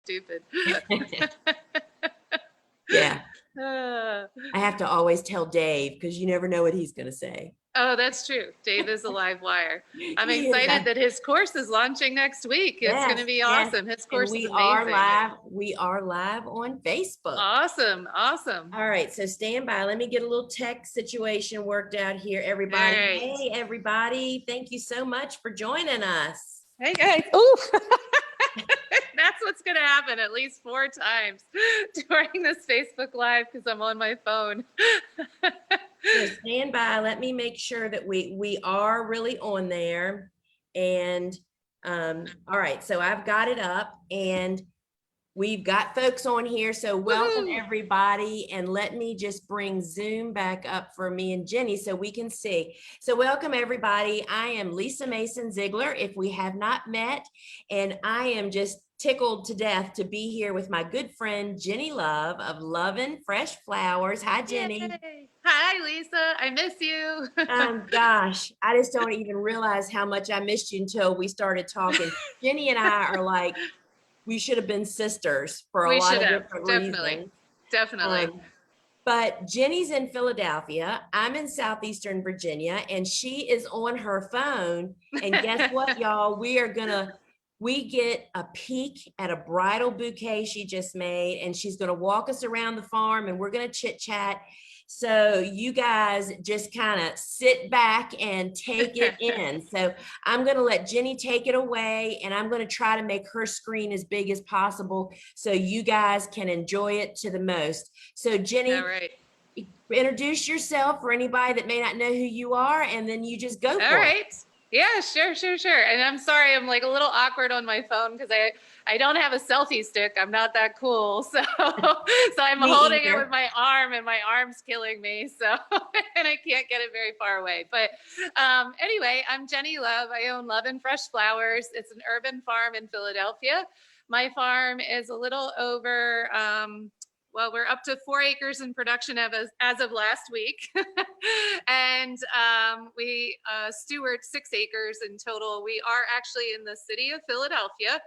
stupid. Yeah. Uh, I have to always tell Dave because you never know what he's going to say. oh, that's true. Dave is a live wire. I'm He is. excited that his course is launching next week. It's going Yes, to be yes. awesome. His And course is amazing. we are live on Facebook. Awesome. Awesome. All right, so stand by. Let me get a little tech situation worked out here, All everybody. right. Hey, everybody. Thank you so much for joining us. Hey, guys. Ooh. That's what's going to happen at least 4 times during this Facebook Live because I'm on my phone. So stand by. Let me make sure that we are really on there. And all right, so I've got it up and we've got folks on here. So welcome everybody. And let me just bring Zoom back up for me and Jenny so we can see. So welcome everybody. I am Lisa Mason Ziegler, if we have not met, and I am just tickled to death to be here with my good friend Jenny Love of Lovin' Fresh Flowers. Hi, Jenny. Yay. Hi, Lisa. I miss you. Gosh, I just don't even realize how much I missed you until we started talking. Jenny and I are like, we should have been sisters for a lot of different reasons. Definitely. But Jenny's in Philadelphia. I'm in Southeastern Virginia, and she is on her phone. And guess what, y'all? We get a peek at a bridal bouquet she just made, and she's going to walk us around the farm and we're going to chit chat. So you guys just kind of sit back and take it in. So I'm going to let Jenny take it away, and I'm going to try to make her screen as big as possible so you guys can enjoy it to the most. So Jenny, all right. Introduce yourself for anybody that may not know who you are, and then you just go for it. All right. Yeah, sure. And I'm sorry, I'm like a little awkward on my phone because I don't have a selfie stick. I'm not that cool. So I'm holding it with my arm, and my arm's killing me. So, and I can't get it very far away. But anyway, I'm Jenny Love. I own Lovin' Fresh Flowers. It's an urban farm in Philadelphia. My farm is a little over, well, we're up to 4 acres in production as of last week. And we steward 6 acres in total. We are actually in the city of Philadelphia.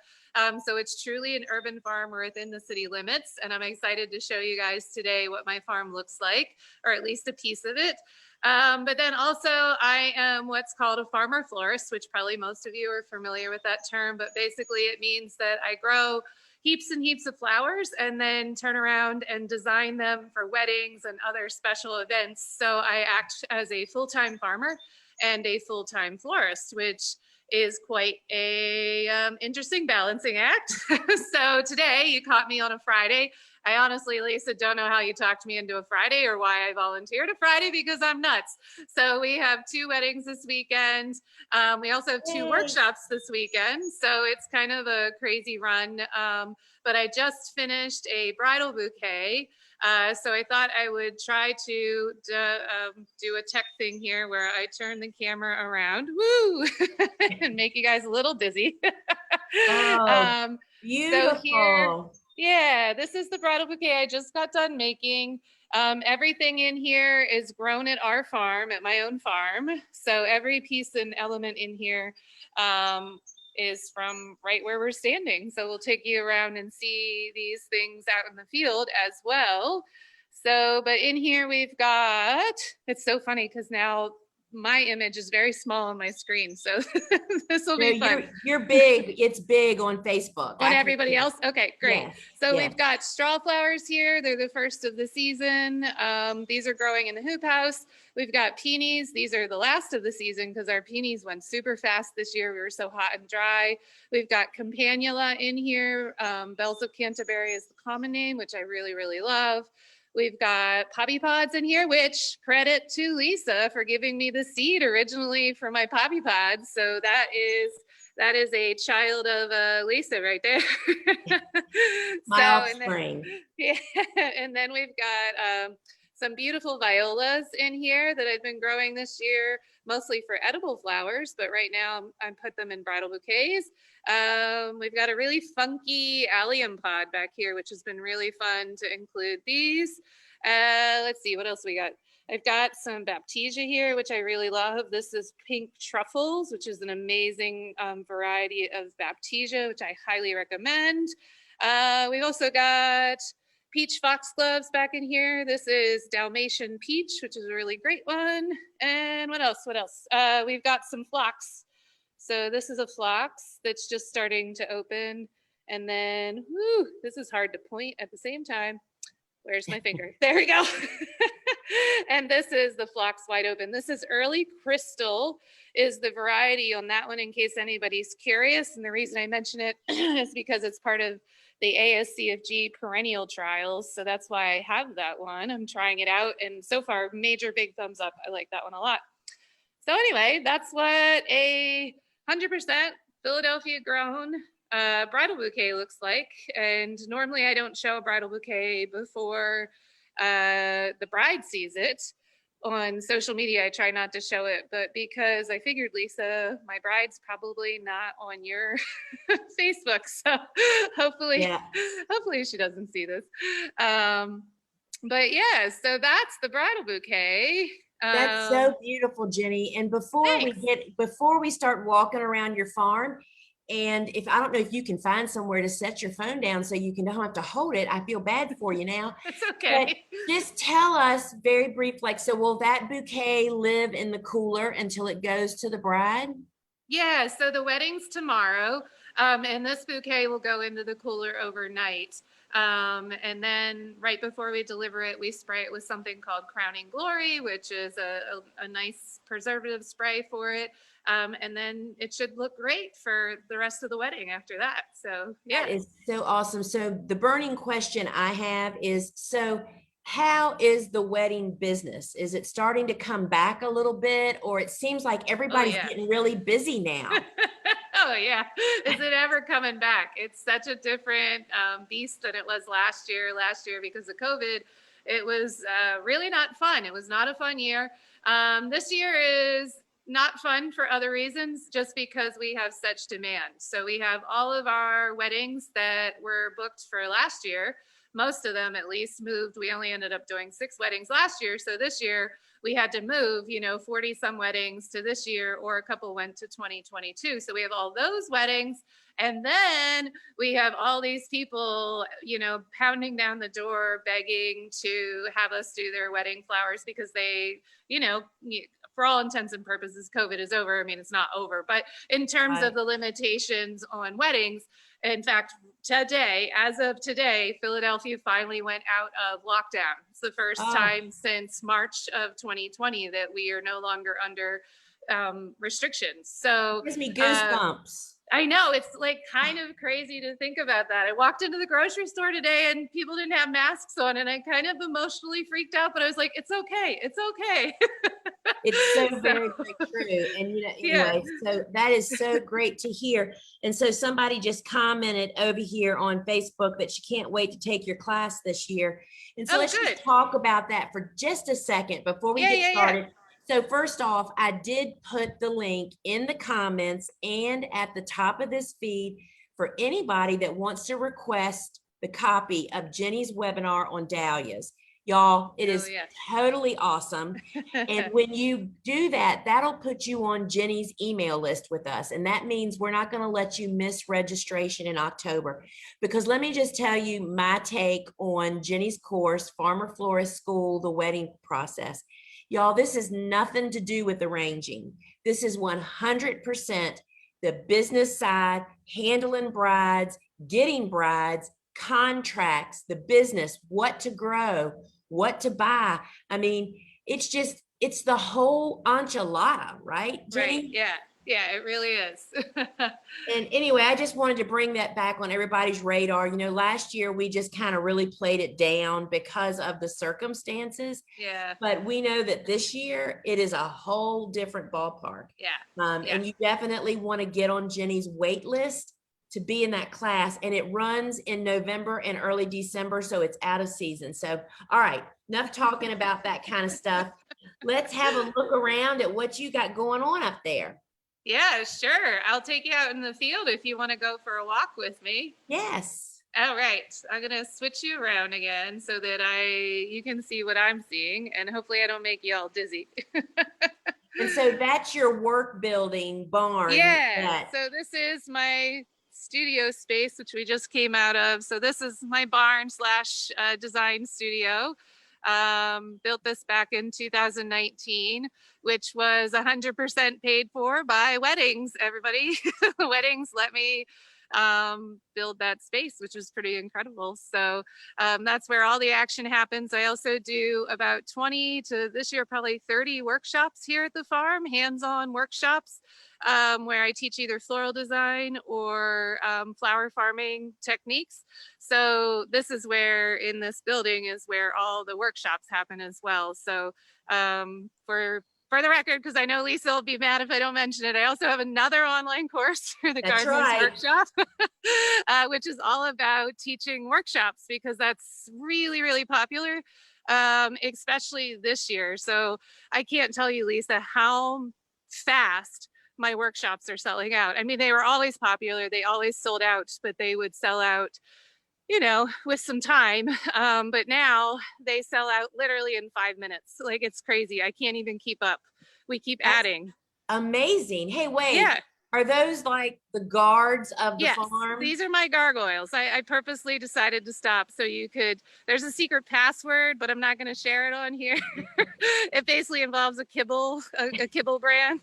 So it's truly an urban farm. We're within the city limits. And I'm excited to show you guys today what my farm looks like, or at least a piece of it. But then also I am what's called a farmer florist, which probably most of you are familiar with that term. But basically it means that I grow heaps and heaps of flowers and then turn around and design them for weddings and other special events. So I act as a full-time farmer and a full-time florist, which is quite a interesting balancing act. So today you caught me on a Friday. I honestly, Lisa, don't know how you talked me into a Friday or why I volunteered a Friday, because I'm nuts. So we have 2 weddings this weekend. We also have 2 workshops this weekend. So it's kind of a crazy run. But I just finished a bridal bouquet. So I thought I would try to do a tech thing here where I turn the camera around, woo, and make you guys a little dizzy. Oh, beautiful. So here, yeah, this is the bridal bouquet I just got done making. Everything in here is grown at our farm, at my own farm. So every piece and element in here is from right where we're standing. So we'll take you around and see these things out in the field as well. So, but in here we've got, it's so funny because now my image is very small on my screen. So this will be fun. You're big. It's big on Facebook. On everybody else? Okay, great. Yes, so we've got straw flowers here. They're the first of the season. These are growing in the hoop house. We've got peonies. These are the last of the season because our peonies went super fast this year. We were so hot and dry. We've got campanula in here. Bells of Canterbury is the common name, which I really, really love. We've got poppy pods in here, which credit to Lisa for giving me the seed originally for my poppy pods. So that is a child of Lisa right there. My offspring. And then we've got some beautiful violas in here that I've been growing this year, mostly for edible flowers, but right now I put them in bridal bouquets. We've got a really funky allium pod back here, which has been really fun to include these. Let's see, what else we got? I've got some baptisia here, which I really love. This is pink truffles, which is an amazing variety of baptisia, which I highly recommend. We've also got peach foxgloves back in here. This is Dalmatian peach, which is a really great one. And what else? What else? We've got some phlox. So this is a phlox that's just starting to open. And then, whoo, this is hard to point at the same time. Where's my finger? There we go. And this is the phlox wide open. This is early crystal is the variety on that one in case anybody's curious. And the reason I mention it is because it's part of the ASCFG perennial trials. So that's why I have that one. I'm trying it out. And so far, major big thumbs up. I like that one a lot. So anyway, that's what a 100% Philadelphia grown bridal bouquet looks like. And normally I don't show a bridal bouquet before the bride sees it. On social media, I try not to show it, but because I figured, Lisa, my bride's probably not on your Facebook, so hopefully she doesn't see this. But yeah, so that's the bridal bouquet. That's so beautiful, Jenny. And before we start walking around your farm, and if I don't know if you can find somewhere to set your phone down so you don't have to hold it, I feel bad for you now. It's okay. But just tell us very brief, like, so will that bouquet live in the cooler until it goes to the bride? Yeah, so the wedding's tomorrow, and this bouquet will go into the cooler overnight. And then right before we deliver it, we spray it with something called Crowning Glory, which is a nice preservative spray for it. And then it should look great for the rest of the wedding after that. So yeah. That is so awesome. So the burning question I have is, so how is the wedding business? Is it starting to come back a little bit, or it seems like everybody's getting really busy now? Oh yeah, is it ever coming back? It's such a different beast than it was last year. Last year, because of COVID, it was really not fun. It was not a fun year. This year is not fun for other reasons, just because we have such demand. So we have all of our weddings that were booked for last year. Most of them at least moved. We only ended up doing 6 weddings last year. So this year we had to move, 40 some weddings to this year, or a couple went to 2022. So we have all those weddings. And then we have all these people, pounding down the door, begging to have us do their wedding flowers because they, for all intents and purposes, COVID is over. I mean, it's not over, but in terms of the limitations on weddings, in fact, as of today, Philadelphia finally went out of lockdown. It's the first time since March of 2020 that we are no longer under restrictions. So it gives me goosebumps. I know, it's like kind of crazy to think about that. I walked into the grocery store today and people didn't have masks on, and I kind of emotionally freaked out, but I was like, it's okay. It's okay. It's so very, very true. And anyway, so that is so great to hear. And so somebody just commented over here on Facebook that she can't wait to take your class this year. And so let's just talk about that for just a second before we get started. So first off, I did put the link in the comments and at the top of this feed for anybody that wants to request the copy of Jenny's webinar on dahlias. Y'all, it is totally awesome. And when you do that, that'll put you on Jenny's email list with us. And that means we're not going to let you miss registration in October. Because let me just tell you my take on Jenny's course, Farmer Florist School, the wedding process. Y'all, this is nothing to do with arranging. This is 100% the business side, handling brides, getting brides, contracts, the business, what to grow, what to buy. I mean, it's the whole enchilada, right, Jenny? Right, yeah, it really is. And anyway, I just wanted to bring that back on everybody's radar. Last year we just kind of really played it down because of the circumstances. Yeah. But we know that this year it is a whole different ballpark. Yeah. And you definitely want to get on Jenny's wait list to be in that class, and it runs in November and early December, so it's out of season. So, all right, enough talking about that kind of stuff. Let's have a look around at what you got going on up there. Yeah, sure. I'll take you out in the field if you want to go for a walk with me. Yes. All right. I'm going to switch you around again so that you can see what I'm seeing, and hopefully I don't make you all dizzy. And so that's your work building barn. Yeah. So this is my studio space, which we just came out of. So this is my barn slash design studio. Built this back in 2019, which was 100% paid for by weddings. Everybody, weddings let me build that space, which was pretty incredible. So that's where all the action happens. I also do about 20 to this year, probably 30 workshops here at the farm, hands-on workshops, where I teach either floral design or flower farming techniques. So this is where, in this building, is where all the workshops happen as well. So for the record, because I know Lisa will be mad if I don't mention it, I also have another online course for the That's Gardeners right. Workshop, which is all about teaching workshops, because that's really, really popular, especially this year. So I can't tell you, Lisa, how fast my workshops are selling out. I mean, they were always popular. They always sold out, but they would sell out, you know, with some time. But now they sell out literally in 5 minutes. Like, it's crazy. I can't even keep up. We keep adding. Amazing. Hey, wait. Yeah. Are those like the guards of the Yes, farm? these are my gargoyles. I purposely decided to stop so you could, there's a secret password, but I'm not going to share it on here. It basically involves a kibble brand.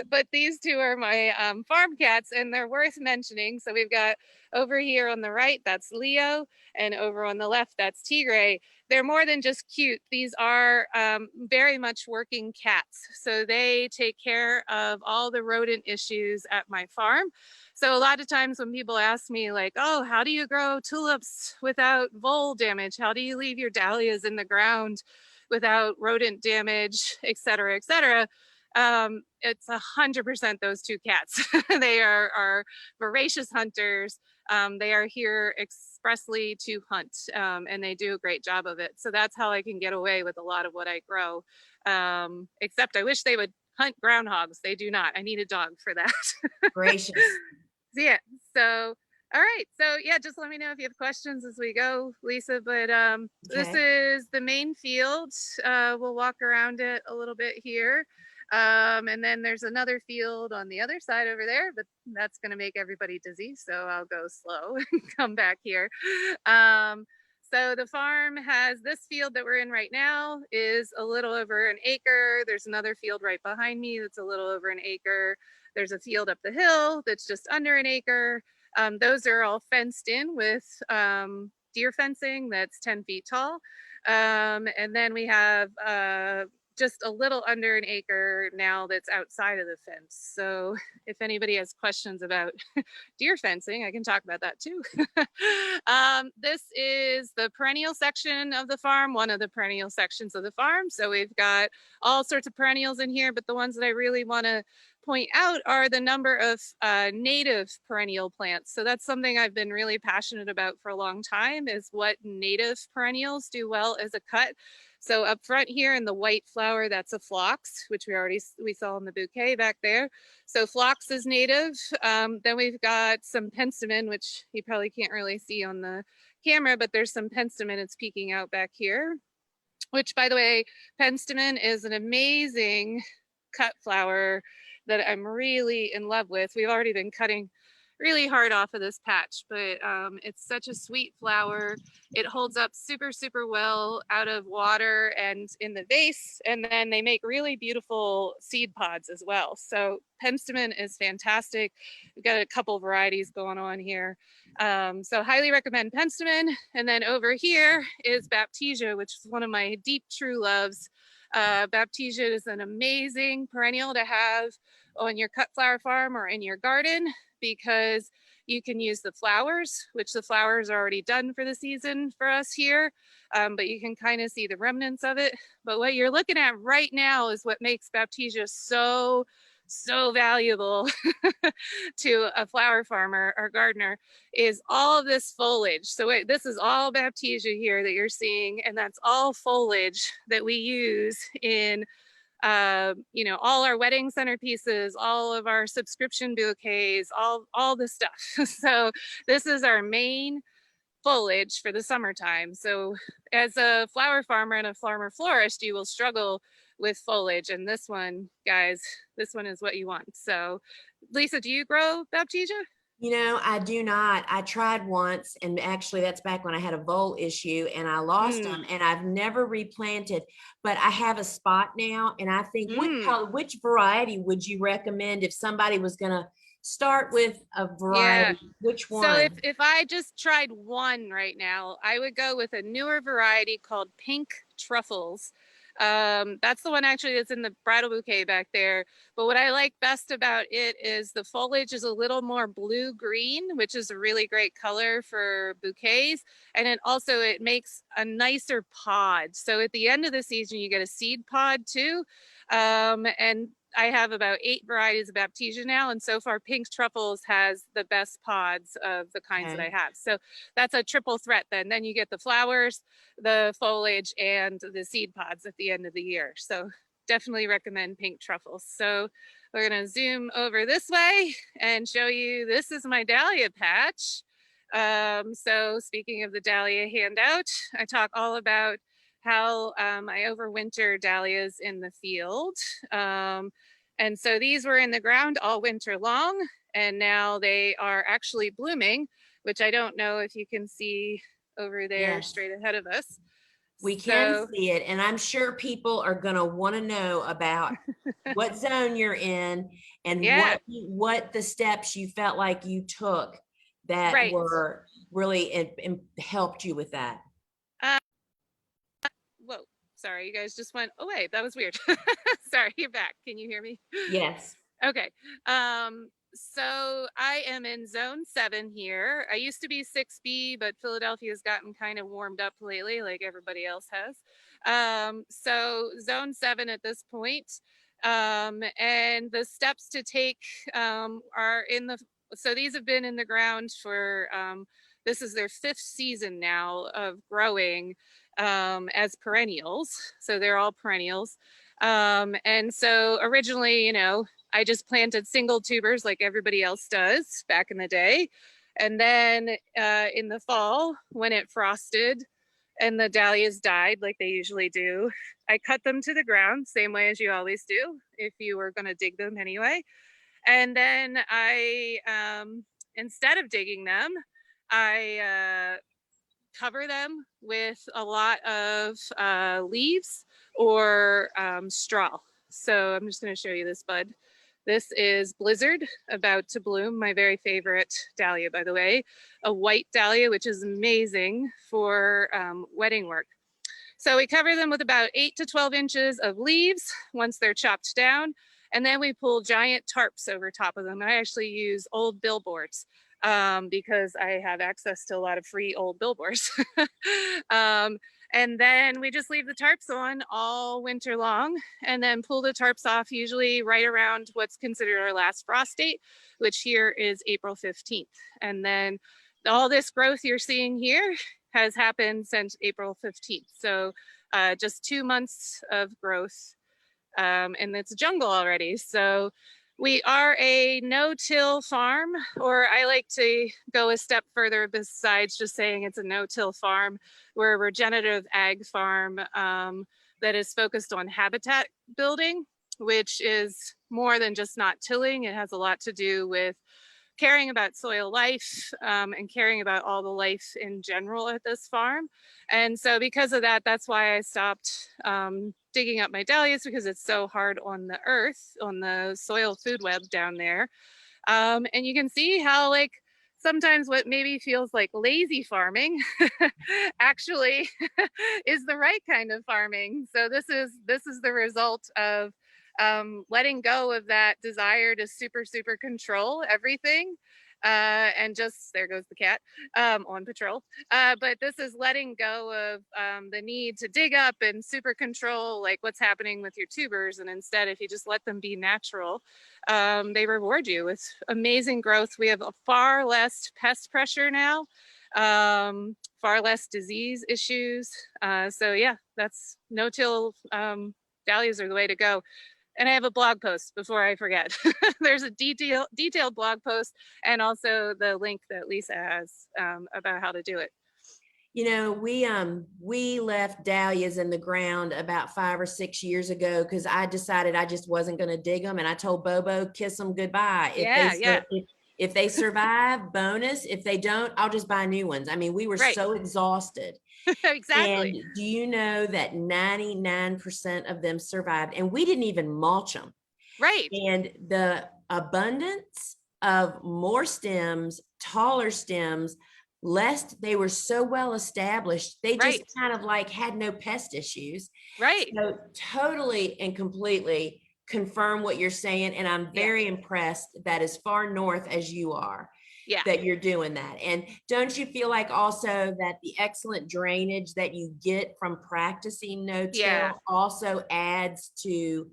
But these two are my farm cats, and they're worth mentioning. So we've got over here on the right, that's Leo, and over on the left, that's Tigre. They're more than just cute. These are very much working cats. So they take care of all the rodent issues at my farm. So a lot of times when people ask me like, oh, how do you grow tulips without vole damage? How do you leave your dahlias in the ground without rodent damage, et cetera, et cetera? It's 100% those two cats. They are voracious hunters. They are here expressly to hunt, and they do a great job of it. So that's how I can get away with a lot of what I grow. Except I wish they would hunt groundhogs. They do not. I need a dog for that. Gracious. Yeah. So, all right. So yeah, just let me know if you have questions as we go, Lisa. But this is the main field. We'll walk around it a little bit here. And then there's another field on the other side over there, but that's going to make everybody dizzy. So I'll go slow and come back here. So the farm has this field that we're in right now is a little over an acre. There's another field right behind me that's a little over an acre. There's a field up the hill that's just under an acre. Those are all fenced in with deer fencing that's 10 feet tall. And then we have just a little under an acre now that's outside of the fence. So if anybody has questions about deer fencing, I can talk about that too. This is the perennial section of the farm, one of the perennial sections of the farm. So we've got all sorts of perennials in here, but the ones that I really want to point out are the number of native perennial plants. So that's something I've been really passionate about for a long time, is what native perennials do well as a cut. So up front here in the white flower, that's a phlox, which we saw in the bouquet back there. So phlox is native. Then we've got some penstemon, which you probably can't really see on the camera, but there's some penstemon. It's peeking out back here, which, by the way, penstemon is an amazing cut flower that I'm really in love with. We've already been cutting really hard off of this patch, but it's such a sweet flower. It holds up super, super well out of water and in the vase. And then they make really beautiful seed pods as well. So penstemon is fantastic. We've got a couple varieties going on here. So highly recommend penstemon. And then over here is baptisia, which is one of my deep true loves. Baptisia is an amazing perennial to have on your cut flower farm or in your garden, because you can use the flowers, which the flowers are already done for the season for us here, but you can kind of see the remnants of it. But what you're looking at right now is what makes baptisia so valuable to a flower farmer or gardener, is all of this foliage. So this is all baptisia here that you're seeing, and that's all foliage that we use in you know, all our wedding centerpieces, all of our subscription bouquets, all the stuff. So this is our main foliage for the summertime. So as a flower farmer and a farmer florist, you will struggle with foliage. And this one, guys, this one is what you want. So Lisa, do you grow Baptisia? You know, I do not. I tried once, and actually, that's back when I had a vole issue and I lost them, Mm. and I've never replanted. But I have a spot now, and I think Mm. which variety would you recommend if somebody was going to start with a Yeah. variety? Which So one? if I just tried one right now, I would go with a newer variety called Pink Truffles. That's the one actually that's in the bridal bouquet back there. But what I like best about it is the foliage is a little more blue-green, which is a really great color for bouquets. And it also, it makes a nicer pod. So at the end of the season, you get a seed pod too. And I have about 8 varieties of Baptisia now, and so far Pink Truffles has the best pods of the kinds that I Okay. have. So that's a triple threat then. Then you get the flowers, the foliage, and the seed pods at the end of the year. So definitely recommend Pink Truffles. So we're gonna zoom over this way and show you, this is my dahlia patch. So speaking of the dahlia handout, I talk all about how I overwinter dahlias in the field. And so these were in the ground all winter long, and now they are actually blooming, which I don't know if you can see over there Yes, straight ahead of us. we can So see it, and I'm sure people are going to want to know about what zone you're in and yeah, what the steps you felt like you took that right. were really helped you with that. Uh, Whoa, sorry, you guys just went away. That was weird. Sorry, you're back. Can you hear me? Yes. Okay. So I am in zone 7 here. I used to be 6B, but Philadelphia's gotten kind of warmed up lately, like everybody else has. So zone 7 at this point. And the steps to take are in the, so these have been in the ground for, this is their 5th season now of growing as perennials. So they're all perennials. And so originally, you know, I just planted single tubers like everybody else does back in the day. And then in the fall, when it frosted and the dahlias died like they usually do, I cut them to the ground, same way as you always do if you were going to dig them anyway. And then instead of digging them, I cover them with a lot of leaves or straw. So I'm just going to show you this bud. This is Blizzard, about to bloom, my very favorite dahlia, by the way, a white dahlia, which is amazing for wedding work. So we cover them with about 8 to 12 inches of leaves once they're chopped down. And then we pull giant tarps over top of them. I actually use old billboards because I have access to a lot of free old billboards. And then we just leave the tarps on all winter long and then pull the tarps off usually right around what's considered our last frost date, which here is April 15th. And then all this growth you're seeing here has happened since April 15th. So just 2 months of growth and it's jungle already. So we are a no-till farm, or I like to go a step further besides just saying it's a no-till farm. We're a regenerative ag farm that is focused on habitat building, which is more than just not tilling. It has a lot to do with caring about soil life and caring about all the life in general at this farm. And so because of that, that's why I stopped digging up my dahlias, because it's so hard on the earth, on the soil food web down there. And you can see how like sometimes what maybe feels like lazy farming actually is the right kind of farming. So this is the result of letting go of that desire to super control everything. And just, there goes the cat on patrol. But this is letting go of the need to dig up and super control like what's happening with your tubers. And instead, if you just let them be natural, they reward you with amazing growth. We have a far less pest pressure now, far less disease issues. So yeah, that's no-till dahlias are the way to go. And I have a blog post before I forget. There's a detailed blog post and also the link that Lisa has about how to do it. You know, we left dahlias in the ground about 5 or 6 years ago because I decided I just wasn't going to dig them, and I told Bobo, kiss them goodbye. Yeah, yeah, If they survive, bonus. If they don't, I'll just buy new ones. I mean, we were right. so exhausted. And Exactly. do you know that 99% of them survived, and we didn't even mulch them? Right, And the abundance of more stems, taller stems, lest they were so well established, they just right, kind of like had no pest issues. right. So totally and completely confirm what you're saying. And I'm Yeah, very impressed that as far north as you are, yeah, that you're doing that. And don't you feel like also that the excellent drainage that you get from practicing yeah. no-till also adds to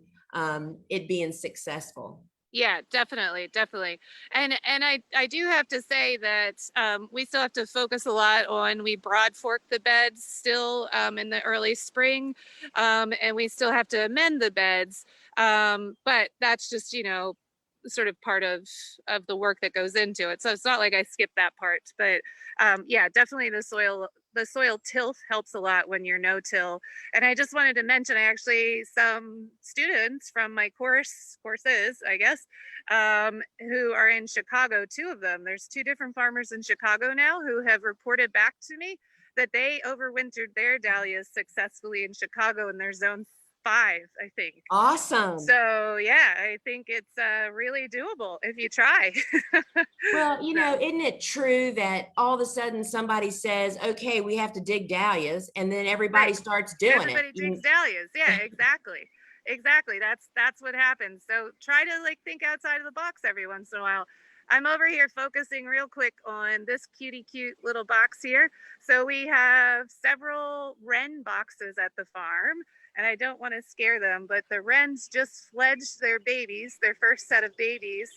it being successful? Yeah, definitely, definitely. And I do have to say that we still have to focus a lot on we broad fork the beds still in the early spring, and we still have to amend the beds. But that's just, you know, sort of part of the work that goes into it. So it's not like I skipped that part, but yeah, definitely the soil tilth helps a lot when you're no-till. And I just wanted to mention, I actually, some students from my courses, I guess, who are in Chicago, two of them. There's two different farmers in Chicago now who have reported back to me that they overwintered their dahlias successfully in Chicago in their zone 5, I think. Awesome. So yeah, I think it's really doable if you try. Well, you know, So isn't it true that all of a sudden somebody says, okay, we have to dig dahlias, and then everybody right, starts doing it? everybody digs dahlias. Yeah, exactly, exactly. That's what happens. So try to like think outside of the box every once in a while. I'm over here focusing real quick on this cutie cute little box here. So we have several wren boxes at the farm, and I don't want to scare them, but the wrens just fledged their babies, their first set of babies.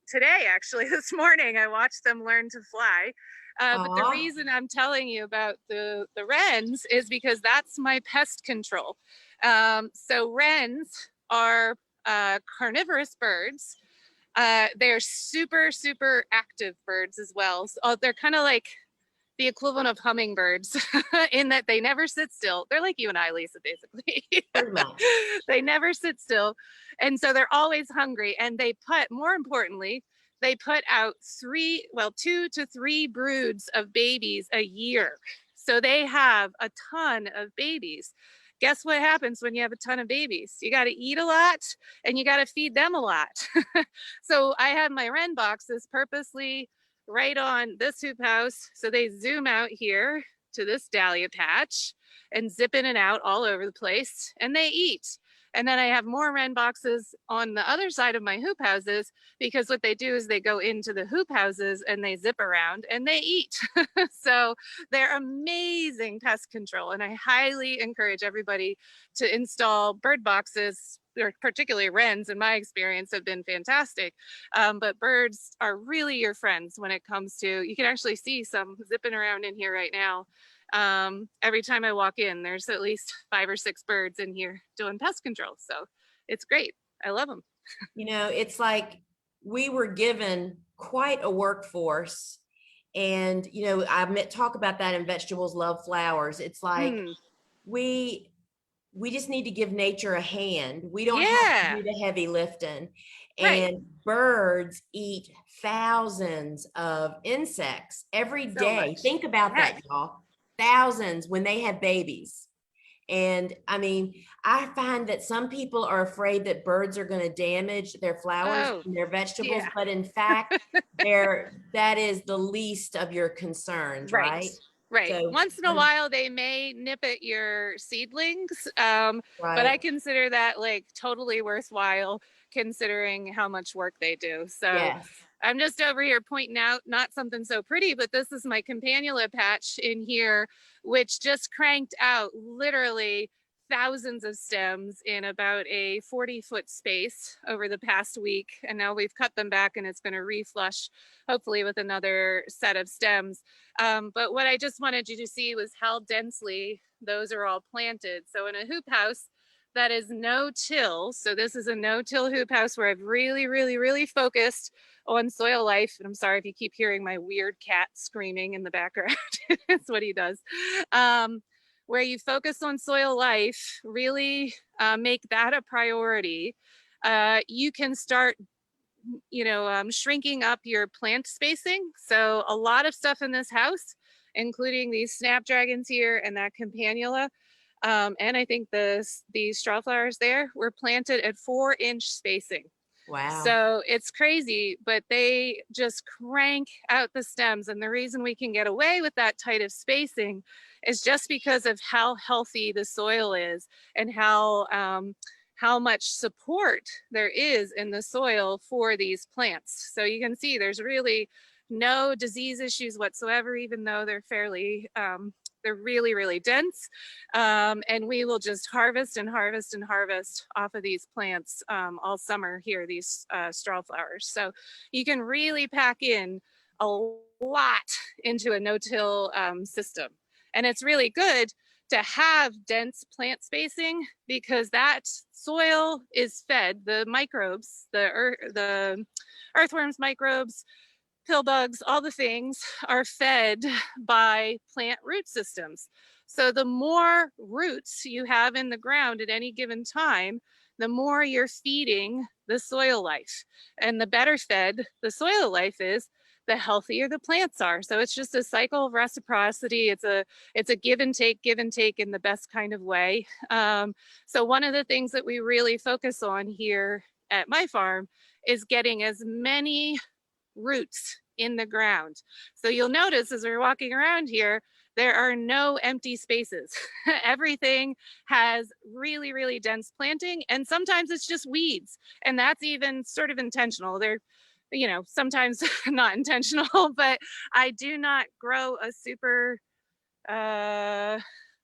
Today, actually, this morning, I watched them learn to fly. But the Aw. reason I'm telling you about the wrens is because that's my pest control. So wrens are carnivorous birds. They're super, super active birds as well. So they're kind of like the equivalent of hummingbirds in that they never sit still. They're like you and I, Lisa, basically. Pretty much. They never sit still. And so they're always hungry. And they put, more importantly, they put out 2 to 3 broods of babies a year. So they have a ton of babies. Guess what happens when you have a ton of babies? You got to eat a lot and you got to feed them a lot. So I have my wren boxes purposely right on this hoop house. So they zoom out here to this dahlia patch and zip in and out all over the place, and they eat. And then I have more wren boxes on the other side of my hoop houses because what they do is they go into the hoop houses and they zip around and they eat. So they're amazing pest control. And I highly encourage everybody to install bird boxes, or particularly wrens, in my experience, have been fantastic. But birds are really your friends when it comes to, you can actually see some zipping around in here right now. Every time I walk in, there's at least 5 or 6 birds in here doing pest control. So it's great. I love them. You know, it's like we were given quite a workforce. And, you know, talk about that in Vegetables Love Flowers. It's like Hmm. we we just need to give nature a hand. We don't have to Yeah. do the heavy lifting. Right. And birds eat thousands of insects every So day. much. Think about Yes. that, y'all. Thousands when they have babies. And I mean, I find that some people are afraid that birds are going to damage their flowers Oh, and their vegetables, yeah. but in fact, that is the least of your concerns, Right. right? Right. So, Once in a while, they may nip at your seedlings, but I right. consider that like totally worthwhile considering how much work they do. So Yes. I'm just over here pointing out not something so pretty, but this is my campanula patch in here, which just cranked out literally thousands of stems in about a 40-foot space over the past week. And now we've cut them back and it's going to reflush, hopefully with another set of stems. But what I just wanted you to see was how densely those are all planted. So in a hoop house, that is no-till. So this is a no-till hoop house where I've really focused on soil life. And I'm sorry if you keep hearing my weird cat screaming in the background. That's what he does. Where you focus on soil life, really make that a priority. You can start shrinking up your plant spacing. So a lot of stuff in this house, including these snapdragons here and that campanula, and I think these straw flowers there were planted at 4-inch spacing. Wow. So it's crazy, but they just crank out the stems. And the reason we can get away with that tight of spacing is just because of how healthy the soil is and how much support there is in the soil for these plants. So you can see there's really no disease issues whatsoever, even though they're they're really dense. And we will just harvest off of these plants all summer here, these straw flowers. So you can really pack in a lot into a no-till system. And it's really good to have dense plant spacing because that soil is fed, the microbes, the earthworms, microbes, pill bugs, all the things are fed by plant root systems. So the more roots you have in the ground at any given time, the more you're feeding the soil life. And the better fed the soil life is, the healthier the plants are. So it's just a cycle of reciprocity. It's a give and take in the best kind of way. So one of the things that we really focus on here at my farm is getting as many roots in the ground. So you'll notice as we're walking around here, there are no empty spaces. Everything has really dense planting, and sometimes it's just weeds, and that's even sort of intentional. They're sometimes not intentional, but I do not grow a super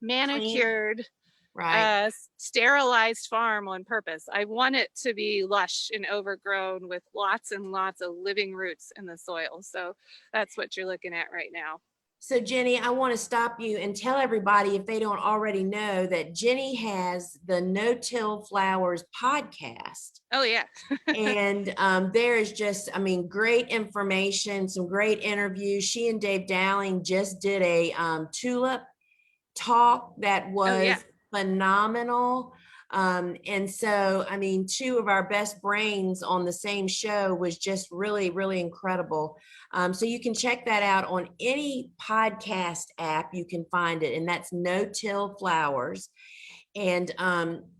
manicured, right, sterilized farm on purpose. I want it to be lush and overgrown with lots and lots of living roots in the soil. So that's what you're looking at right now. So Jennie, I want to stop you and tell everybody, if they don't already know, that Jennie has the No-Till Flowers podcast. Oh yeah. And there is just, I mean, great information, some great interviews. She and Dave Dowling just did a tulip talk that was phenomenal. And so, I mean, two of our best brains on the same show was just really incredible. So you can check that out on any podcast app. You can find it, and that's No-Till Flowers. And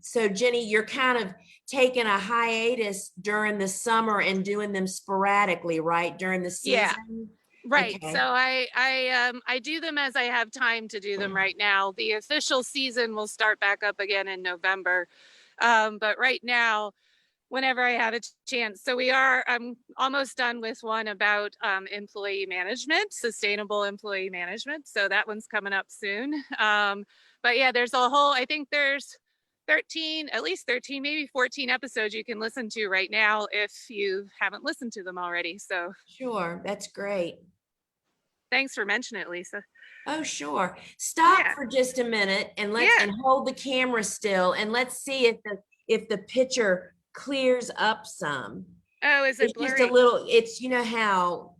so Jennie, you're kind of taking a hiatus during the summer and doing them sporadically, right? During the season? Yeah. Right. Okay. So I do them as I have time to do them right now. The official season will start back up again in November. But right now, whenever I have a chance. So I'm almost done with one about employee management, sustainable employee management. So that one's coming up soon. But yeah, I think there's at least 13, maybe 14 episodes you can listen to right now if you haven't listened to them already. So Sure, that's great. thanks for mentioning it, Lisa. Oh, sure. Stop Yeah. for just a minute and and hold the camera still, and let's see if the picture clears up some. Oh, is it It's just blurry? a little, it's, you know how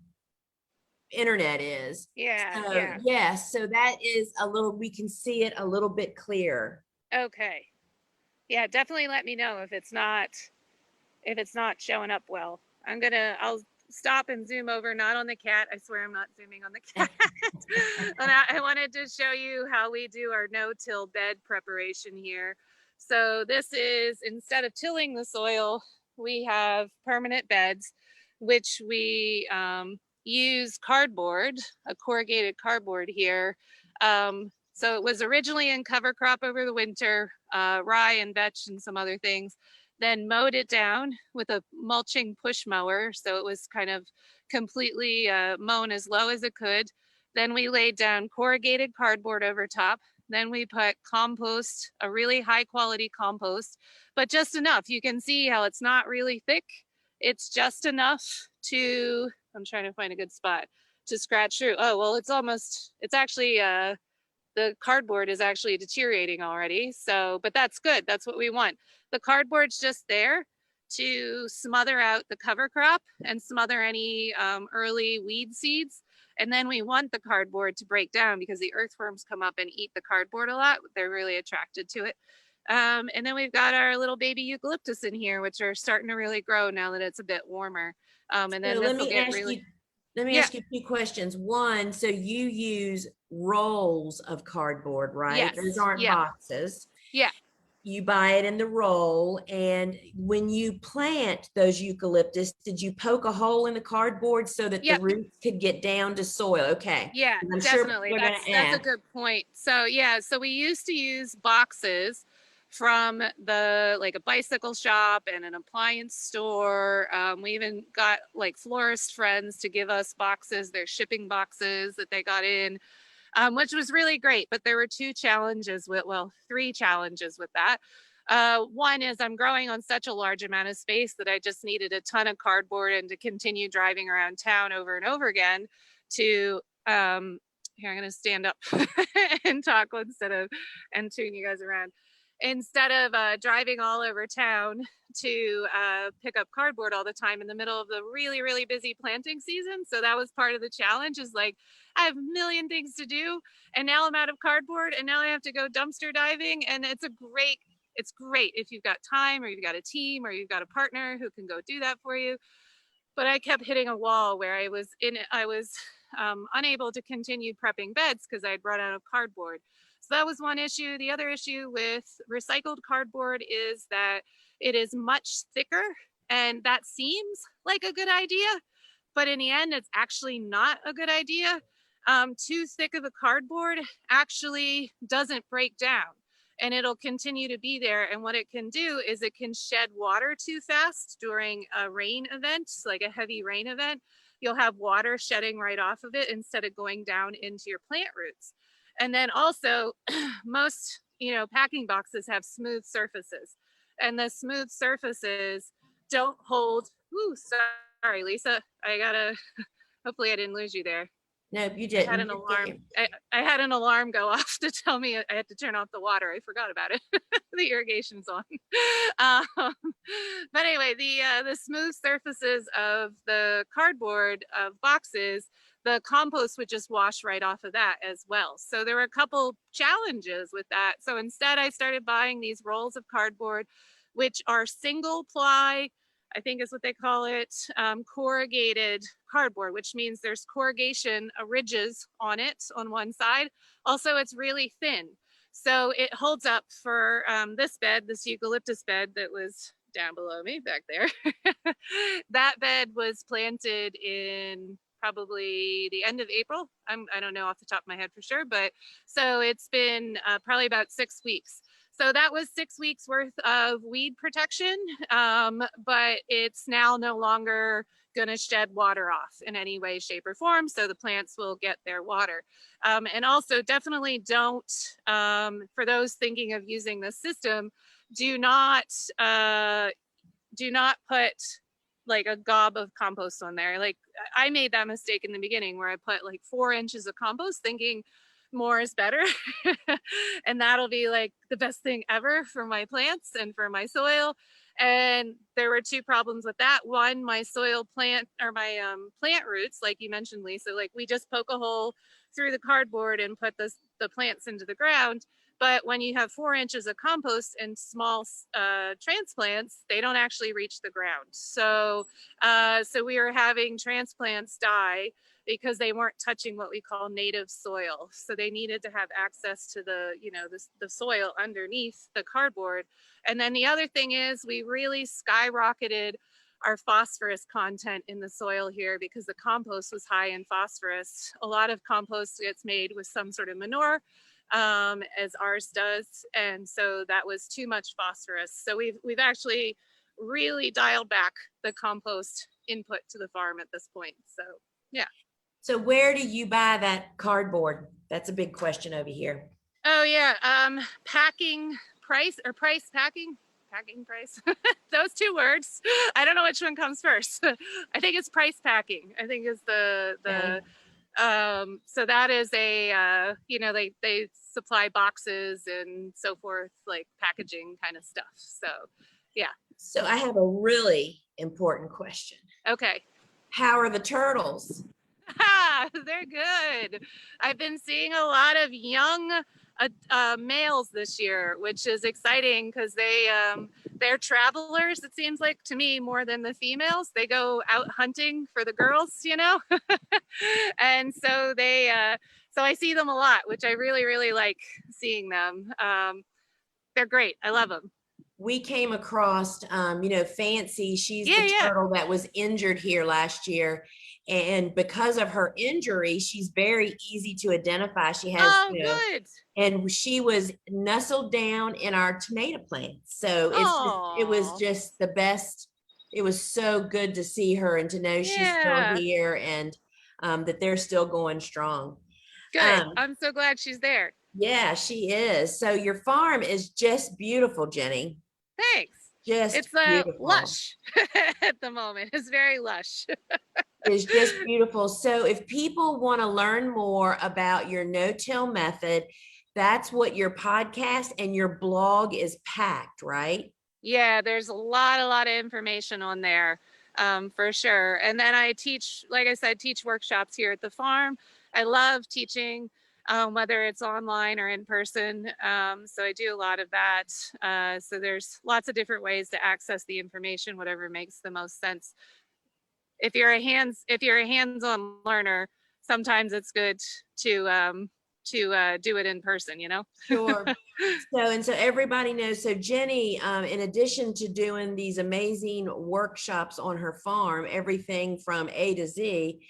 internet is. Yeah. So Yeah. yes, so that is a little, we can see it a little bit clearer. Okay. Yeah, definitely let me know if it's not showing up well. I'll stop and zoom over, not on the cat. I swear I'm not zooming on the cat. And I wanted to show you how we do our no-till bed preparation here. So this is, instead of tilling the soil, we have permanent beds, which we use cardboard, a corrugated cardboard here. So it was originally in cover crop over the winter, rye and vetch and some other things, then mowed it down with a mulching push mower. So it was kind of completely mown as low as it could. Then we laid down corrugated cardboard over top. Then we put compost, a really high quality compost, but just enough. You can see how it's not really thick. It's just enough to, I'm trying to find a good spot to scratch through. Oh, well, it's actually the cardboard is actually deteriorating already. So, but that's good. That's what we want. The cardboard's just there to smother out the cover crop and smother any early weed seeds. And then we want the cardboard to break down because the earthworms come up and eat the cardboard a lot. They're really attracted to it. And then we've got our little baby eucalyptus in here, which are starting to really grow now that it's a bit warmer. And then So this will get really. let me ask you 2 questions. One, so you use rolls of cardboard, right? Yes. Those aren't boxes. Yeah. You buy it in the roll. And when you plant those eucalyptus, did you poke a hole in the cardboard so that the roots could get down to soil? Okay. Yeah, I'm definitely. Sure That's a good point. So yeah, so we used to use boxes from the like a bicycle shop and an appliance store. We even got like florist friends to give us boxes, their shipping boxes that they got in, which was really great. But there were three challenges with that. One is I'm growing on such a large amount of space that I just needed a ton of cardboard and to continue driving around town over and over again to, here, I'm going to stand up and talk and turn you guys around. Instead of driving all over town to pick up cardboard all the time in the middle of the really, really busy planting season. So that was part of the challenge, is like, I have a million things to do and now I'm out of cardboard and now I have to go dumpster diving. And it's great if you've got time or you've got a team or you've got a partner who can go do that for you. But I kept hitting a wall where I was unable to continue prepping beds because I'd run out of cardboard. So that was one issue. The other issue with recycled cardboard is that it is much thicker, and that seems like a good idea, but in the end, it's actually not a good idea. Too thick of a cardboard actually doesn't break down, and it'll continue to be there. And what it can do is it can shed water too fast during a rain event, like a heavy rain event. You'll have water shedding right off of it instead of going down into your plant roots. And then also most, packing boxes have smooth surfaces, and the smooth surfaces don't hold. Ooh, sorry, Lisa. Hopefully I didn't lose you there. No, you didn't. I had an alarm. I had an alarm go off to tell me I had to turn off the water. I forgot about it. The irrigation's on. But anyway, the smooth surfaces of the cardboard of boxes, the compost would just wash right off of that as well. So there were a couple challenges with that. So instead I started buying these rolls of cardboard, which are single ply, I think is what they call it, corrugated cardboard, which means there's corrugation ridges on it on one side. Also, it's really thin. So it holds up for this eucalyptus bed that was down below me back there. That bed was planted in probably the end of April. I don't know off the top of my head for sure, but so it's been probably about 6 weeks. So that was 6 weeks worth of weed protection, but it's now no longer going to shed water off in any way, shape, or form. So the plants will get their water. And also definitely don't, for those thinking of using this system, do not put like a gob of compost on there. Like I made that mistake in the beginning where I put like 4 inches of compost thinking more is better. And that'll be like the best thing ever for my plants and for my soil. And there were 2 problems with that. One, my plant roots, like you mentioned, Lisa, like we just poke a hole through the cardboard and put the plants into the ground. But when you have 4 inches of compost and small transplants, they don't actually reach the ground. So we were having transplants die because they weren't touching what we call native soil. So they needed to have access to the soil underneath the cardboard. And then the other thing is we really skyrocketed our phosphorus content in the soil here because the compost was high in phosphorus. A lot of compost gets made with some sort of manure, as ours does. And so that was too much phosphorus. So we've actually really dialed back the compost input to the farm at this point. So yeah. So where do you buy that cardboard? That's a big question over here. Oh yeah, packing price or price packing price. Those 2 words. I don't know which one comes first. I think it's price packing. I think is the So that is they supply boxes and so forth, like packaging kind of stuff. So yeah. So I have a really important question. Okay. How are the turtles? They're good. I've been seeing a lot of young males this year, which is exciting because they're travelers. It seems like to me more than the females. They go out hunting for the girls, and so so I see them a lot, which I really really like seeing them. They're great. I love them. We came across, Fancy. She's the Yeah. turtle that was injured here last year. And because of her injury, she's very easy to identify. She has, Oh, good. and she was nestled down in our tomato plants. So it was Oh, just the best. It was so good to see her and to know she's still yeah. here and that they're still going strong. Good. Um, I'm so glad she's there. yeah, she is. So your farm is just beautiful, Jenny. Thanks. Just It's beautiful. lush at the moment. It's very lush. Is just beautiful. So if people want to learn more about your no-till method, that's what your podcast and your blog is packed, right? Yeah, there's a lot of information on there, for sure. And then I teach, like I said, teach workshops here at the farm. I love teaching, whether it's online or in person. So I do a lot of that. So there's lots of different ways to access the information, whatever makes the most sense. If you're a hands-on learner, sometimes it's good to do it in person, Sure. So everybody knows. So Jenny, in addition to doing these amazing workshops on her farm, everything from A to Z,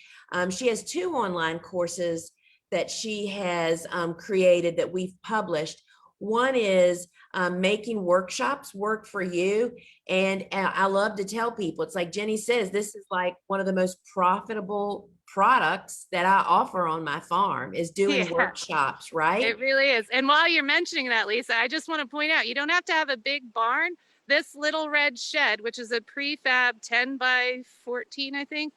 she has two online courses that she has created that we've published. One is making workshops work for you. And I love to tell people, it's like Jenny says, this is like one of the most profitable products that I offer on my farm is doing Yeah, workshops, right? it really is. And while you're mentioning that, Lisa, I just want to point out, you don't have to have a big barn. This little red shed, which is a prefab 10 by 14, I think,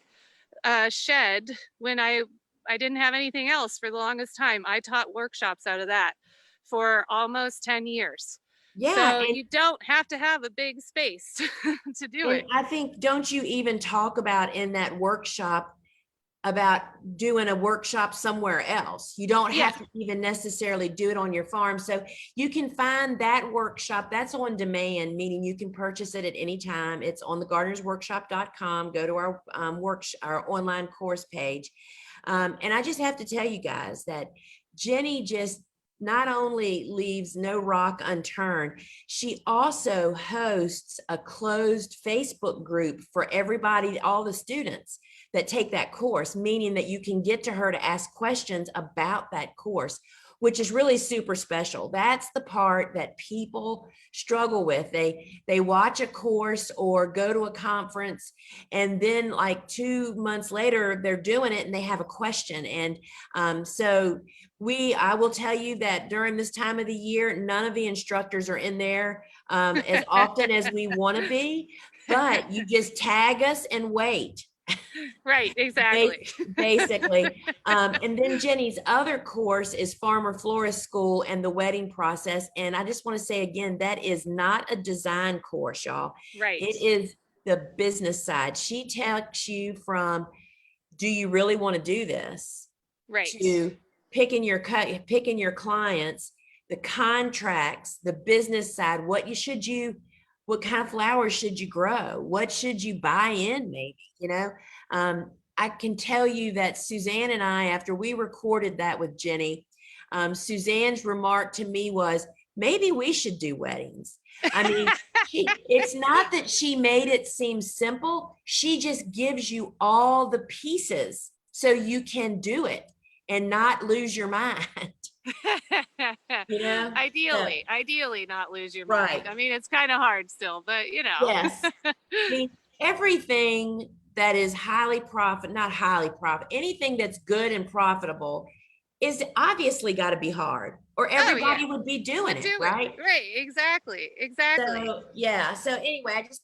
shed, when I didn't have anything else for the longest time, I taught workshops out of that for almost 10 years. Yeah, So you don't have to have a big space to do and it. I think, don't you even talk about in that workshop about doing a workshop somewhere else? You don't Yeah. have to even necessarily do it on your farm. So you can find that workshop that's on demand, meaning you can purchase it at any time. It's on thegardenersworkshop.com. Go to our our online course page. And I just have to tell you guys that Jenny just not only leaves no rock unturned, she also hosts a closed Facebook group for everybody, all the students that take that course, meaning that you can get to her to ask questions about that course, which is really super special. That's the part that people struggle with. They watch a course or go to a conference, and then like 2 months later, they're doing it and they have a question. And so I will tell you that during this time of the year, none of the instructors are in there as often as we want to be, but you just tag us and wait. Right, exactly. Basically. And then Jenny's other course is Farmer Florist School and the wedding process. And I just want to say again, that is not a design course, y'all. Right, It is the business side. She takes you from, do you really want to do this? right. To picking your clients, the contracts, the business side, what kind of flowers should you grow? What should you buy in, maybe, I can tell you that Suzanne and I, after we recorded that with Jenny, Suzanne's remark to me was, maybe we should do weddings. I mean, it's not that she made it seem simple. She just gives you all the pieces so you can do it and not lose your mind. you know? So, Ideally not lose your mind. right. I mean, it's kind of hard still, but Yes. I mean, everything that is not highly profit, anything that's good and profitable is obviously got to be hard, or Oh yeah, everybody would be doing would it, do it. right? Right, exactly. So yeah. So anyway, I just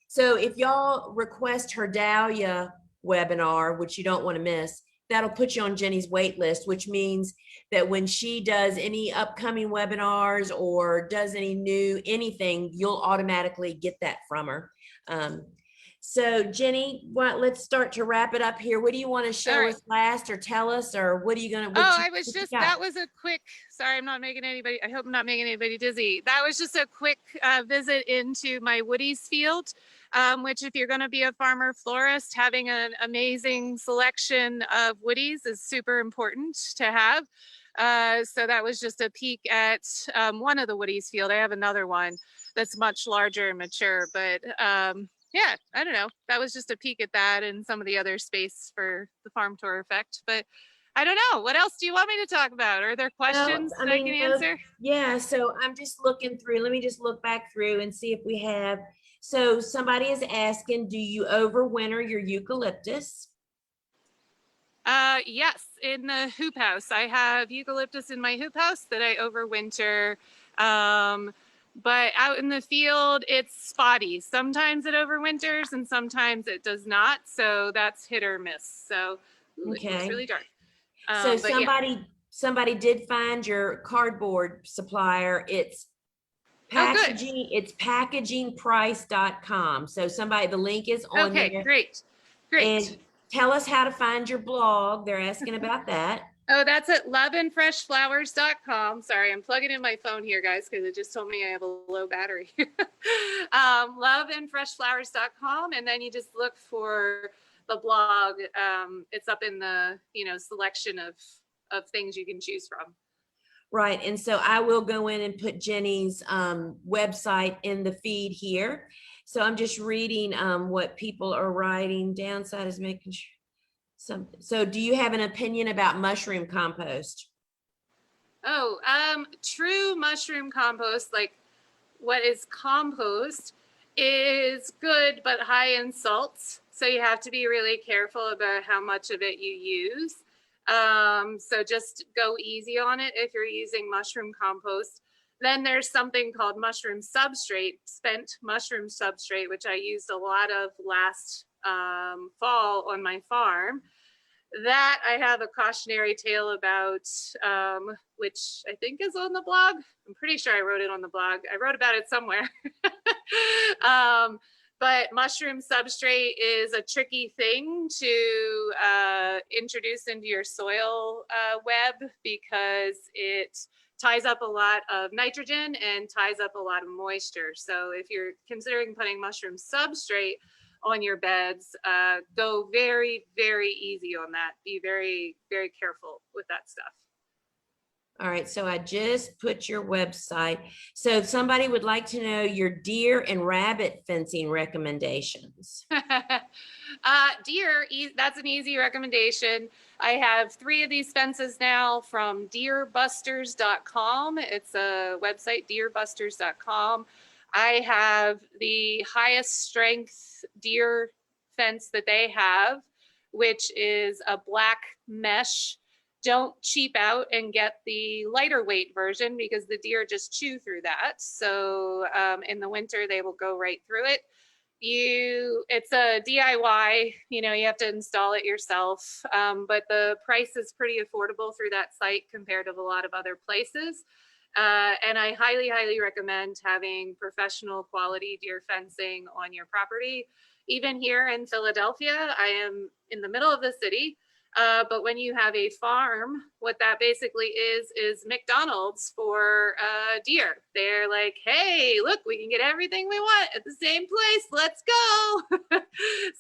so if y'all request her dahlia webinar, which you don't want to miss, that'll put you on Jenny's wait list, which means that when she does any upcoming webinars or does any new anything, you'll automatically get that from her. So Jenny, let's start to wrap it up here. What do you want to show us last, or tell us, or what are you gonna? That was a quick, sorry, I'm not making anybody, I hope I'm not making anybody dizzy. That was just a quick visit into my woodies field, which if you're gonna be a farmer florist, having an amazing selection of woodies is super important to have. So that was just a peek at one of the woodies field. I have another one that's much larger and mature, but yeah, I don't know. That was just a peek at that and some of the other space for the farm tour effect. But I don't know. What else do you want me to talk about? Are there questions that I can answer? Yeah, so I'm just looking through. Let me just look back through and see if we have. So somebody is asking, do you overwinter your eucalyptus? Yes, in the hoop house. I have eucalyptus in my hoop house that I overwinter. But out in the field, it's spotty. Sometimes it overwinters and sometimes it does not. So that's hit or miss. So it looks really dark. So somebody did find your cardboard supplier. It's packaging. It's packagingprice.com. So the link is on there. Okay, great. And tell us how to find your blog. They're asking about that. Oh, that's at loveandfreshflowers.com. Sorry, I'm plugging in my phone here, guys, because it just told me I have a low battery. Loveandfreshflowers.com, and then you just look for the blog. It's up in the selection of things you can choose from. Right, and so I will go in and put Jenny's website in the feed here. So I'm just reading what people are writing. Downside is making sure. So do you have an opinion about mushroom compost? Oh, true mushroom compost, like what is compost, is good but high in salts. So you have to be really careful about how much of it you use. So just go easy on it if you're using mushroom compost. Then there's something called mushroom substrate, spent mushroom substrate, which I used a lot of last fall on my farm. That I have a cautionary tale about, which I think is on the blog. I'm pretty sure I wrote it on the blog. I wrote about it somewhere. But mushroom substrate is a tricky thing to introduce into your soil web because it ties up a lot of nitrogen and ties up a lot of moisture. So if you're considering putting mushroom substrate on your beds, go very, very easy on that. Be very, very careful with that stuff. All right, so I just put your website. So if somebody would like to know your deer and rabbit fencing recommendations. Deer, that's an easy recommendation. I have 3 of these fences now from deerbusters.com. It's a website, deerbusters.com. I have the highest strength deer fence that they have, which is a black mesh. Don't cheap out and get the lighter weight version because the deer just chew through that. So in the winter, they will go right through it. It's a DIY, you have to install it yourself, but the price is pretty affordable through that site compared to a lot of other places. And I highly, highly recommend having professional quality deer fencing on your property. Even here in Philadelphia, I am in the middle of the city. But when you have a farm, what that basically is McDonald's for deer. They're like, hey, look, we can get everything we want at the same place. Let's go.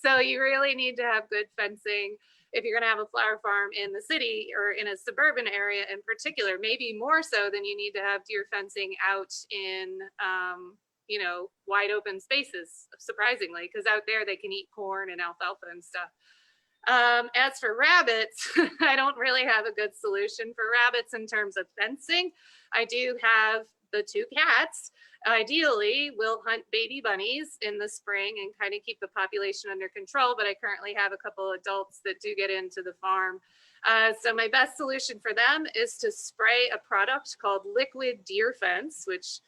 So you really need to have good fencing if you're going to have a flower farm in the city or in a suburban area in particular, maybe more so than you need to have deer fencing out in, wide open spaces, surprisingly, because out there they can eat corn and alfalfa and stuff. As for rabbits, I don't really have a good solution for rabbits in terms of fencing. I do have the 2 cats. Ideally, we'll hunt baby bunnies in the spring and kind of keep the population under control, but I currently have a couple adults that do get into the farm. So my best solution for them is to spray a product called liquid deer fence, which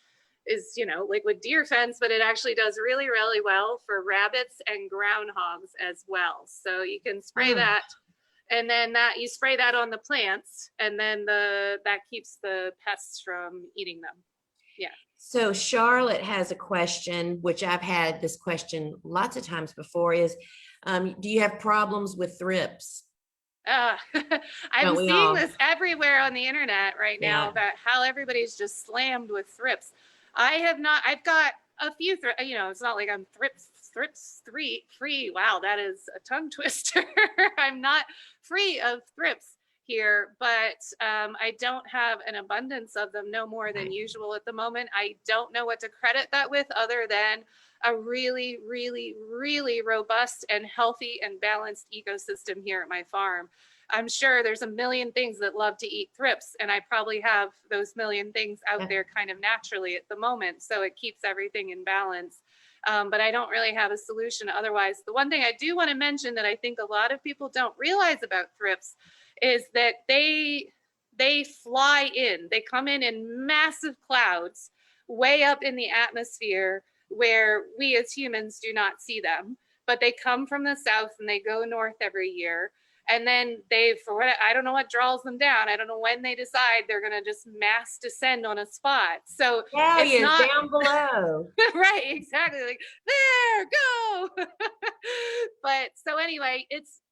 is, liquid deer fence, but it actually does really, really well for rabbits and groundhogs as well. So you can spray that And then that you spray that on the plants, and then that keeps the pests from eating them. Yeah. So Charlotte has a question, which I've had this question lots of times before, is do you have problems with thrips? I'm Don't we seeing all? this everywhere on the internet right now Yeah. about how everybody's just slammed with thrips. I have not. I've got a few. You know, it's not like I'm thrips free. Wow, that is a tongue twister. I'm not free of thrips here, but I don't have an abundance of them, no more than Right. usual at the moment. I don't know what to credit that with, other than a really, really, really robust and healthy and balanced ecosystem here at my farm. I'm sure there's a million things that love to eat thrips, and I probably have those million things out there kind of naturally at the moment. So it keeps everything in balance. But I don't really have a solution otherwise. The one thing I do want to mention that I think a lot of people don't realize about thrips is that they fly in. They come in massive clouds way up in the atmosphere where we as humans do not see them. But they come from the south and they go north every year. And then I don't know what draws them down. I don't know when they decide they're going to just mass descend on a spot. So it's Dahlia's not down below. right, exactly. Like, there, go. But so anyway,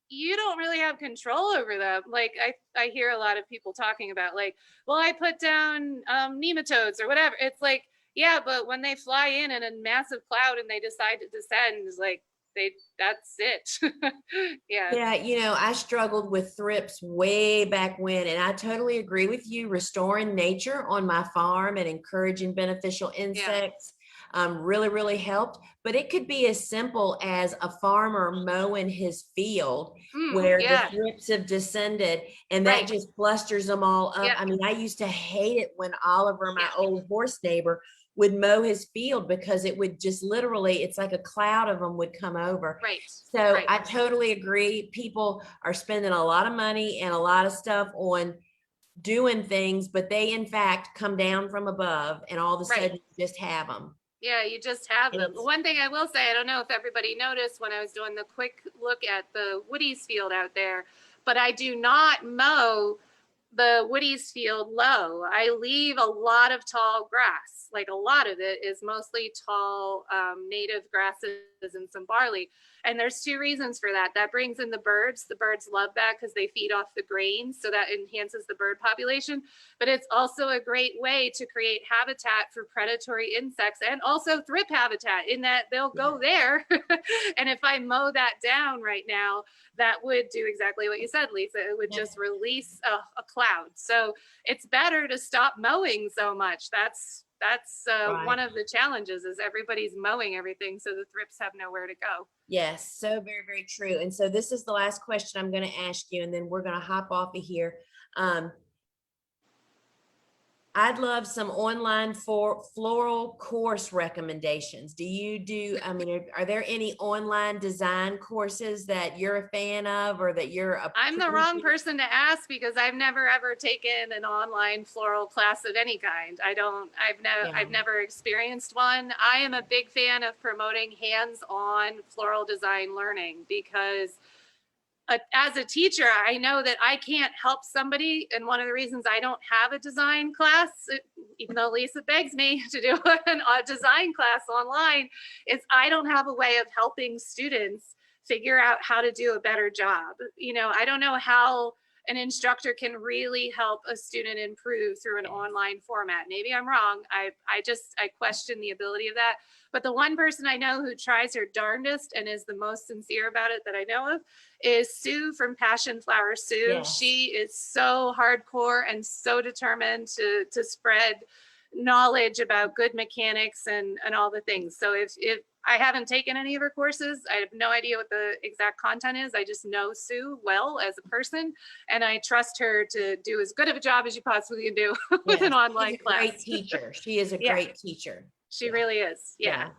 you don't really have control over them. Like I hear a lot of people talking about, like, well, I put down nematodes or whatever. It's like, yeah, but when they fly in a massive cloud and they decide to descend, it's like that's it. Yeah. Yeah, I struggled with thrips way back when, and I totally agree with you. Restoring nature on my farm and encouraging beneficial insects really, really helped. But it could be as simple as a farmer mowing his field where the Yeah. thrips have descended, and that Right. just flusters them all up. Yeah. I mean, I used to hate it when Oliver, my Yeah. old horse neighbor, would mow his field because it would just literally, it's like a cloud of them would come over. Right. So Right. I totally agree. People are spending a lot of money and a lot of stuff on doing things, but they in fact come down from above, and all of a Right. sudden you just have them. Yeah, you just have And them. One thing I will say, I don't know if everybody noticed when I was doing the quick look at the Woody's field out there, but I do not mow the Woody's field low. I leave a lot of tall grass. Like, a lot of it is mostly tall native grasses and some barley. And there's two reasons for that. That brings in the birds. The birds love that because they feed off the grain, so that enhances the bird population. But it's also a great way to create habitat for predatory insects, and also thrip habitat, in that they'll go there. And if I mow that down right now, that would do exactly what you said, Lisa. It would just release a cloud. So it's better to stop mowing so much. That's Right. one of the challenges, is everybody's mowing everything, so the thrips have nowhere to go. Yes, so very, very true. And so this is the last question I'm going to ask you, and then we're going to hop off of here. I'd love some online floral course recommendations. I mean, are there any online design courses that you're a fan of, or that you're I'm the wrong person to ask, because I've never ever taken an online floral class of any kind. I've never experienced one. I am a big fan of promoting hands-on floral design learning, because as a teacher, I know that I can't help somebody. And one of the reasons I don't have a design class, even though Lisa begs me to do a design class online, is I don't have a way of helping students figure out how to do a better job. I don't know how an instructor can really help a student improve through an online format. Maybe I'm wrong. I question the ability of that. But the one person I know who tries her darndest and is the most sincere about it that I know of is Sue from Passion Flower Sue. Yes. She is so hardcore and so determined to spread knowledge about good mechanics and all the things. So if I haven't taken any of her courses, I have no idea what the exact content is. I just know Sue well as a person, and I trust her to do as good of a job as you possibly can do with an online class. Great teacher. She is a great teacher. She really is. Yeah.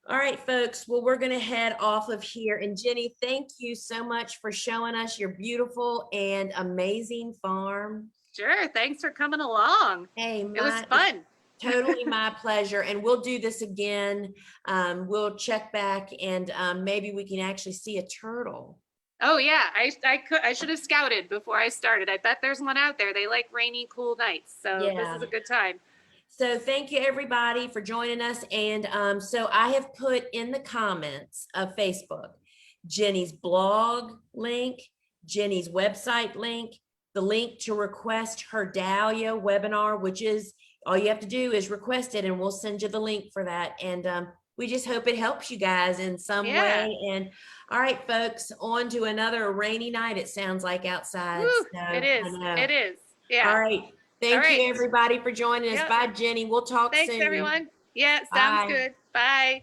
All right, folks. Well, we're going to head off of here. And Jennie, thank you so much for showing us your beautiful and amazing farm. Sure. Thanks for coming along. Hey, it was fun. Totally my pleasure. And we'll do this again. We'll check back, and maybe we can actually see a turtle. Oh yeah, I should have scouted before I started. I bet there's one out there. They like rainy, cool nights, so this Yeah. is a good time. So thank you everybody for joining us. And so I have put in the comments of Facebook, Jenny's blog link, Jenny's website link, the link to request her Dahlia webinar, which is all you have to do is request it and we'll send you the link for that. And we just hope it helps you guys in some Yeah. way. And all right, folks, on to another rainy night, it sounds like outside. Woo, So it I is. know. It is. Yeah. All right. All Thank right. you everybody for joining us. Yep. Bye, Jenny. We'll talk Thanks, soon. everyone. Yeah, sounds Bye. good. Bye.